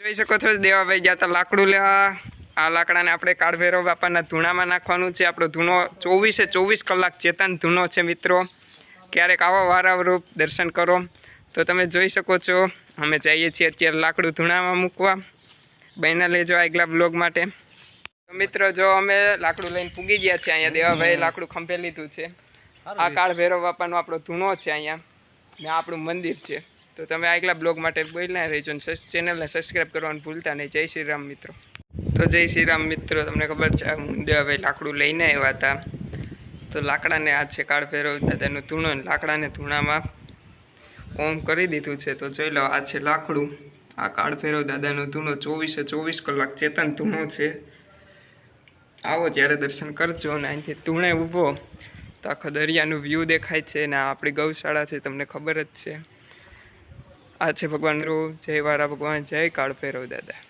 જોઈ શકો છો દેવાભાઈ ગયા હતા લાકડું લેવા। આ લાકડાને આપણે કાળભૈરવ બાપાના ધૂણામાં નાખવાનું છે। આપણો ધૂણો 24 કલાક ચેતન ધૂણો છે મિત્રો। ક્યારેક આવો વારાવરૂપ દર્શન કરો। તો તમે જોઈ શકો છો અમે જઈએ છીએ અત્યારે લાકડું ધૂણામાં મૂકવા। બહેના લેજો આગલા બ્લોગ માટે। તો મિત્રો જો અમે લાકડું લઈને પૂગી ગયા છે। અહીંયા દેવાભાઈ લાકડું ખંભે લીધું છે। આ કાળભૈરવ બાપાનો આપણો ધૂણો છે અહીંયા ને આપણું મંદિર છે। તો તમે આગલા બ્લોગ માટે બોલના રહેજો ને ચેનલને સબસ્ક્રાઈબ કરવાનું ભૂલતા નહીં। જય શ્રી રામ મિત્રો। તો જય શ્રી રામ મિત્રો, તમને ખબર છે હું દેવાભાઈ લાકડું લઈને આવ્યા હતા। તો લાકડાને આ છે કાળભૈરવ દાદાનું ધૂણો, લાકડાને ધૂણામાં ઓમ કરી દીધું છે। તો જોઈ લો આ છે લાકડું, આ કાળભૈરવ દાદાનો ધૂણો 24 કલાક ચેતન ધૂણો છે। આવો ત્યારે દર્શન કરજો। અને અહીંથી ધૂણે ઊભો તો આખો દરિયાનું વ્યૂ દેખાય છે ને આપણી ગૌશાળા છે, તમને ખબર જ છે। આ છે ભગવાન જય વારા ભગવાન, જય કાળભૈરવ દાદા।